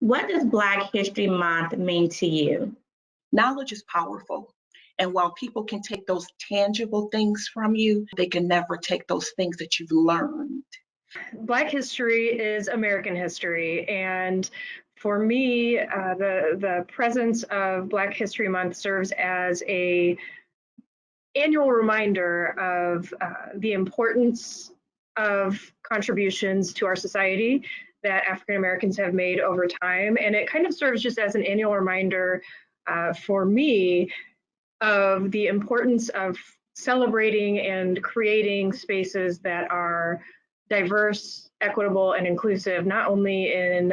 What does Black History Month mean to you? Knowledge is powerful. And while people can take those tangible things from you, they can never take those things that you've learned. Black history is American history, and for me, the presence of Black History Month serves as a annual reminder of the importance of contributions to our society that African Americans have made over time, and it kind of serves just as an annual reminder for me of the importance of celebrating and creating spaces that are diverse, equitable, and inclusive, not only in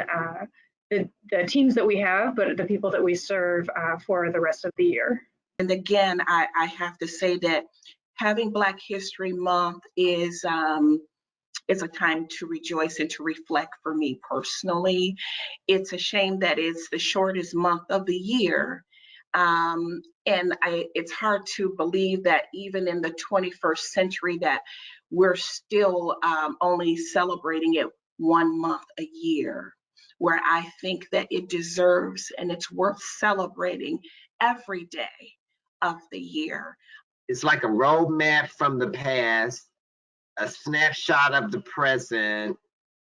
the teams that we have, but the people that we serve for the rest of the year. And again, I have to say that having Black History Month is a time to rejoice and to reflect for me personally. It's a shame that it's the shortest month of the year. It's hard to believe that even in the 21st century that we're still only celebrating it 1 month a year, where I think that it deserves and it's worth celebrating every day of the year. It's like a roadmap from the past, a snapshot of the present,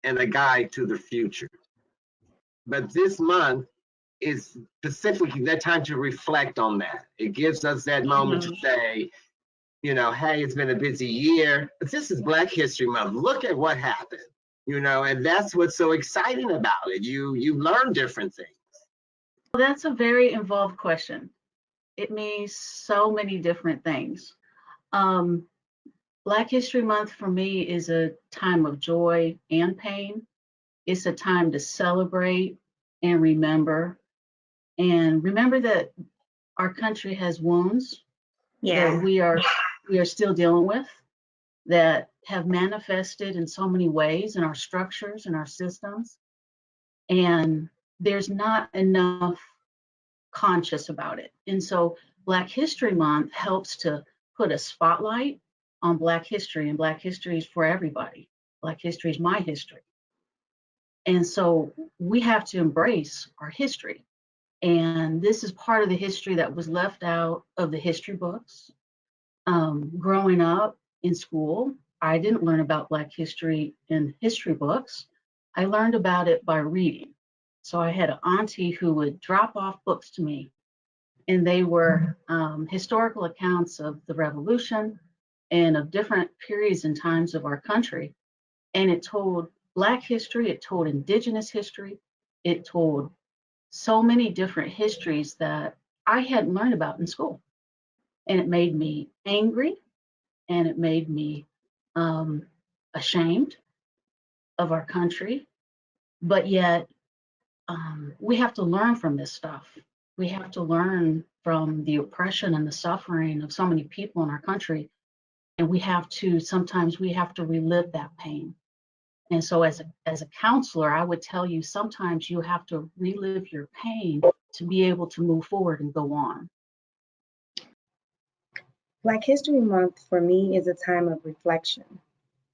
and a guide to the future. But this month is specifically that time to reflect on that. It gives us that moment to say, hey, it's been a busy year, but this is Black History Month. Look at what happened, and that's what's so exciting about it. You learn different things. Well, that's a very involved question. It means so many different things. Black History Month for me is a time of joy and pain. It's a time to celebrate and remember that our country has wounds that we are still dealing with, that have manifested in so many ways in our structures and our systems. And there's not enough conscious about it. And so Black History Month helps to put a spotlight on Black history, and Black history is for everybody. Black history is my history. And so we have to embrace our history. And this is part of the history that was left out of the history books. Growing up in school, I didn't learn about Black history in history books. I learned about it by reading. So I had an auntie who would drop off books to me, and they were historical accounts of the Revolution and of different periods and times of our country. And it told Black history, it told Indigenous history, it told so many different histories that I hadn't learned about in school. And it made me angry, and it made me ashamed of our country. But yet, we have to learn from this stuff. We have to learn from the oppression and the suffering of so many people in our country. And sometimes we have to relive that pain. And so as a counselor, I would tell you sometimes you have to relive your pain to be able to move forward and go on. Black History Month for me is a time of reflection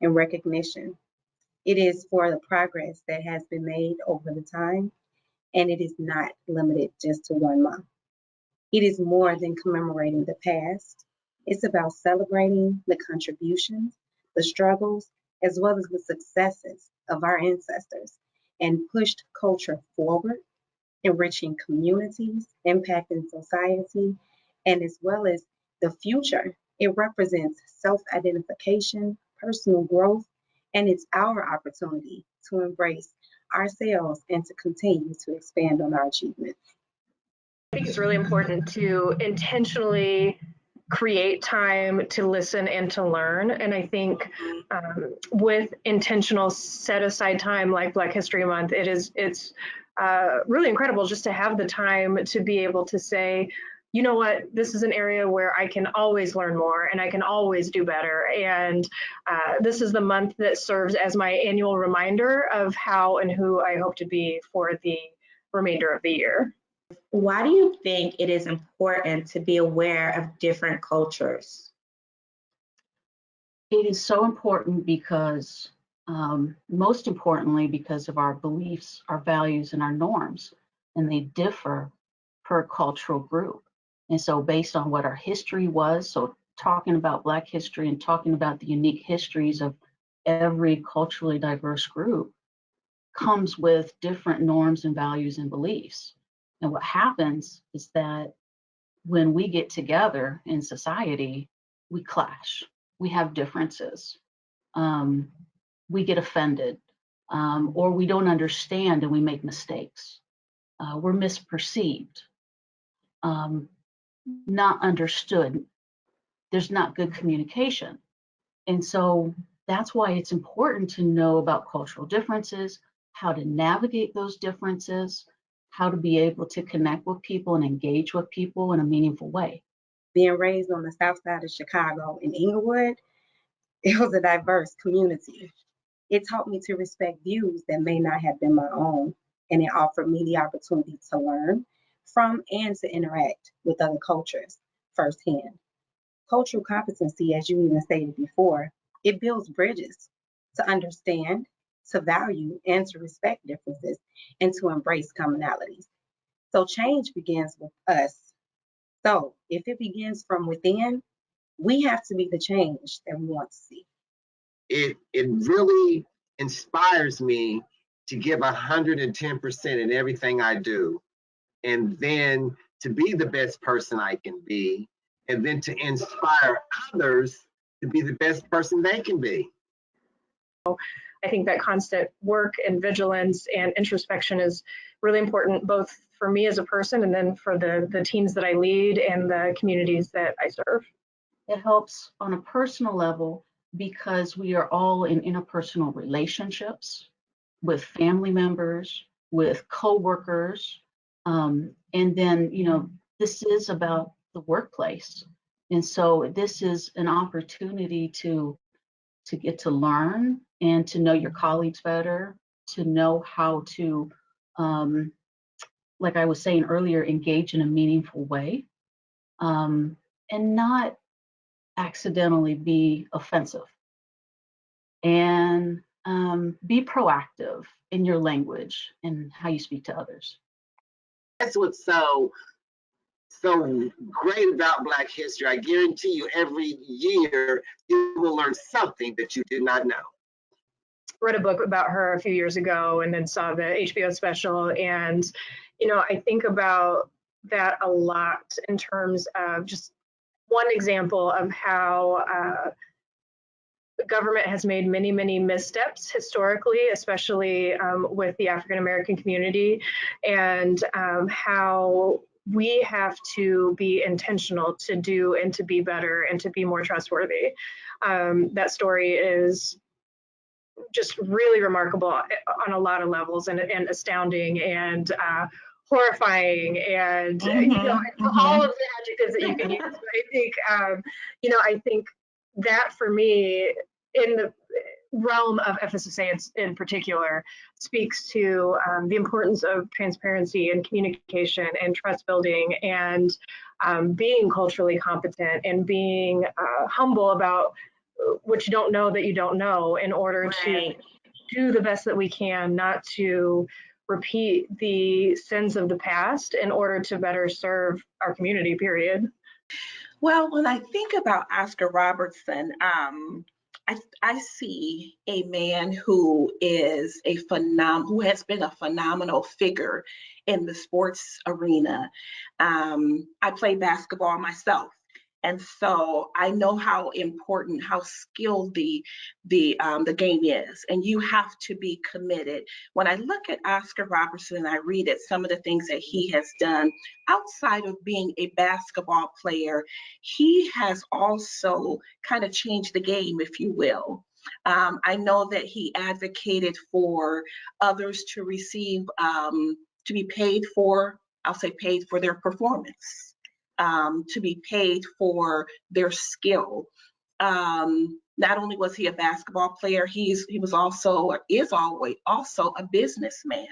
and recognition. It is for the progress that has been made over the time, and it is not limited just to 1 month. It is more than commemorating the past. It's about celebrating the contributions, the struggles, as well as the successes of our ancestors, and pushed culture forward, enriching communities, impacting society, and as well as the future. It represents self-identification, personal growth, and it's our opportunity to embrace ourselves and to continue to expand on our achievements. I think it's really important to intentionally create time to listen and to learn. And I think with intentional set aside time like Black History Month, it's really incredible just to have the time to be able to say, you know what, this is an area where I can always learn more and I can always do better. And this is the month that serves as my annual reminder of how and who I hope to be for the remainder of the year. Why do you think it is important to be aware of different cultures? It is so important because Most importantly, because of our beliefs, our values, and our norms, and they differ per cultural group. And so based on what our history was, so talking about Black history and talking about the unique histories of every culturally diverse group comes with different norms and values and beliefs. And what happens is that when we get together in society, we clash, we have differences, we get offended, or we don't understand and we make mistakes. We're misperceived, not understood. There's not good communication. And so that's why it's important to know about cultural differences, how to navigate those differences, how to be able to connect with people and engage with people in a meaningful way. Being raised on the south side of Chicago in Inglewood, it was a diverse community. It taught me to respect views that may not have been my own, and it offered me the opportunity to learn from and to interact with other cultures firsthand. Cultural competency, as you even stated before, it builds bridges to understand, to value, and to respect differences, and to embrace commonalities. So change begins with us. So if it begins from within, we have to be the change that we want to see. It really inspires me to give 110% in everything I do, and then to be the best person I can be, and then to inspire others to be the best person they can be. I think that constant work and vigilance and introspection is really important, both for me as a person and then for the teams that I lead and the communities that I serve. It helps on a personal level because we are all in interpersonal relationships with family members, with coworkers, and then, this is about the workplace. And so this is an opportunity to get to learn and to know your colleagues better, to know how to, like I was saying earlier, engage in a meaningful way, and not accidentally be offensive, and be proactive in your language and how you speak to others. That's what's so great about Black history. I guarantee you, every year you will learn something that you did not know. Read a book about her a few years ago and then saw the HBO special, and I think about that a lot in terms of just one example of how the government has made many, many missteps historically, especially with the African American community, and how we have to be intentional to do and to be better and to be more trustworthy. That story is just really remarkable on a lot of levels, and astounding and horrifying, and all of the adjectives that you can use. But I think that for me, in the realm of FSSA in particular, speaks to the importance of transparency and communication and trust building, and being culturally competent and being humble about what you don't know that you don't know, in order to do the best that we can, not to repeat the sins of the past, in order to better serve our community, period. Well, when I think about Oscar Robertson, I see a man who is who has been a phenomenal figure in the sports arena. I play basketball myself, and so I know how important, how skilled the game is, and you have to be committed. When I look at Oscar Robertson and I read at some of the things that he has done outside of being a basketball player, he has also kind of changed the game, if you will. I know that he advocated for others to receive, to be paid for, I'll say paid for their performance, to be paid for their skill. Not only was he a basketball player, he was also, or is always also, a businessman.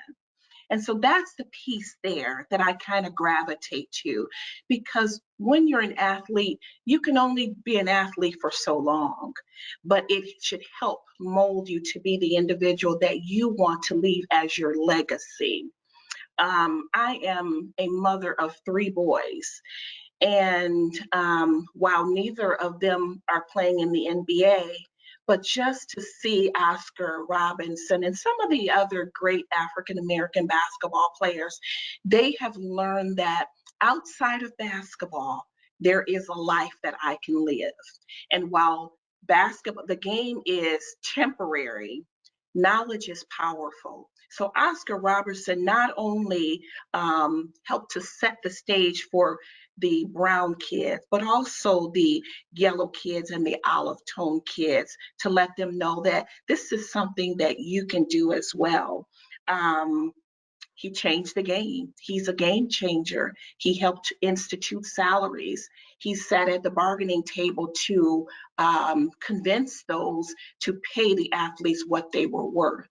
And so that's the piece there that I kind of gravitate to, because when you're an athlete, you can only be an athlete for so long, but it should help mold you to be the individual that you want to leave as your legacy. I am a mother of 3 boys, and while neither of them are playing in the NBA, but just to see Oscar Robertson and some of the other great African American basketball players, they have learned that outside of basketball, there is a life that I can live. And while basketball, the game is temporary, knowledge is powerful. So Oscar Robertson not only helped to set the stage for the brown kids, but also the yellow kids and the olive tone kids, to let them know that this is something that you can do as well. He changed the game. He's a game changer. He helped institute salaries. He sat at the bargaining table to convince those to pay the athletes what they were worth.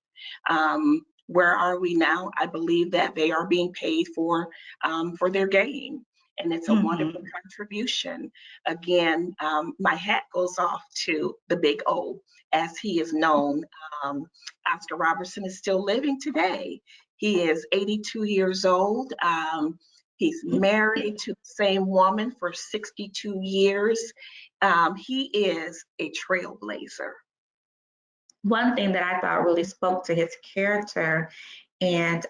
Where are we now? I believe that they are being paid for their game. And it's a wonderful contribution. Again, my hat goes off to the Big O, as he is known. Oscar Robertson is still living today. He is 82 years old. He's married to the same woman for 62 years. He is a trailblazer. One thing that I thought really spoke to his character and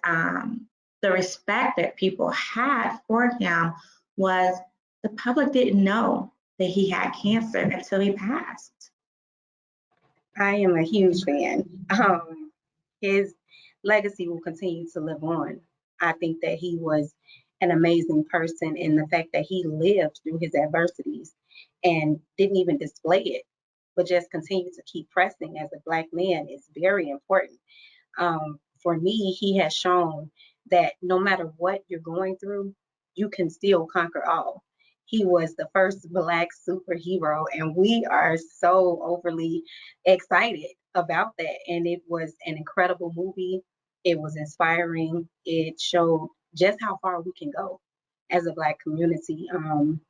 the respect that people had for him was the public didn't know that he had cancer until he passed. I am a huge fan. His legacy will continue to live on. I think that he was an amazing person in the fact that he lived through his adversities and didn't even display it, but just continued to keep pressing as a Black man is very important. For me, he has shown that no matter what you're going through, you can still conquer all. He was the first Black superhero, and we are so overly excited about that. And it was an incredible movie. It was inspiring. It showed just how far we can go as a Black community and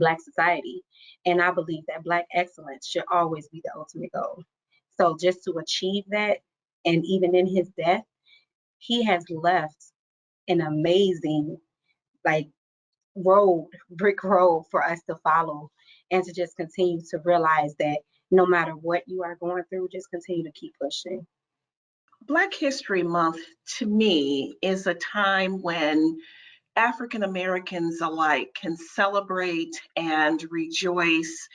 Black society. And I believe that Black excellence should always be the ultimate goal. So just to achieve that, and even in his death, he has left an amazing, like, brick road for us to follow, and to just continue to realize that no matter what you are going through, just continue to keep pushing. Black History Month, to me, is a time when African Americans alike can celebrate and rejoice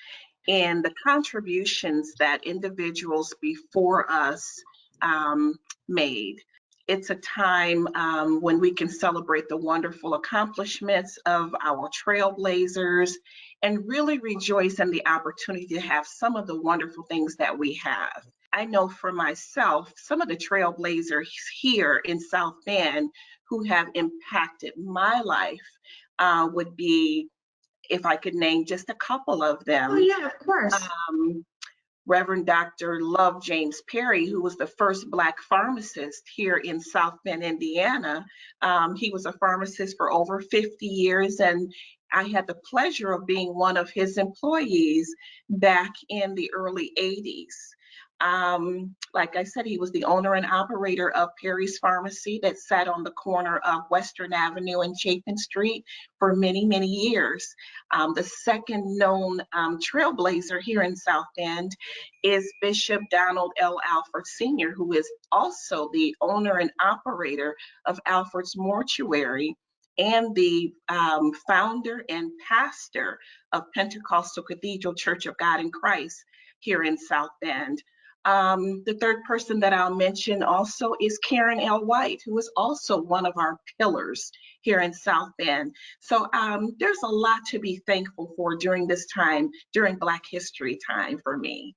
in the contributions that individuals before us made. It's a time when we can celebrate the wonderful accomplishments of our trailblazers and really rejoice in the opportunity to have some of the wonderful things that we have. I know for myself, some of the trailblazers here in South Bend who have impacted my life would be, if I could name just a couple of them. Oh yeah, of course. Reverend Dr. Love James Perry, who was the first Black pharmacist here in South Bend, Indiana. He was a pharmacist for over 50 years, and I had the pleasure of being one of his employees back in the early 80s. Like I said, he was the owner and operator of Perry's Pharmacy that sat on the corner of Western Avenue and Chapin Street for many, many years. The second known trailblazer here in South Bend is Bishop Donald L. Alford Sr., who is also the owner and operator of Alford's Mortuary and the founder and pastor of Pentecostal Cathedral Church of God in Christ here in South Bend. The third person that I'll mention also is Karen L. White, who is also one of our pillars here in South Bend. So there's a lot to be thankful for during this time, during Black History time for me.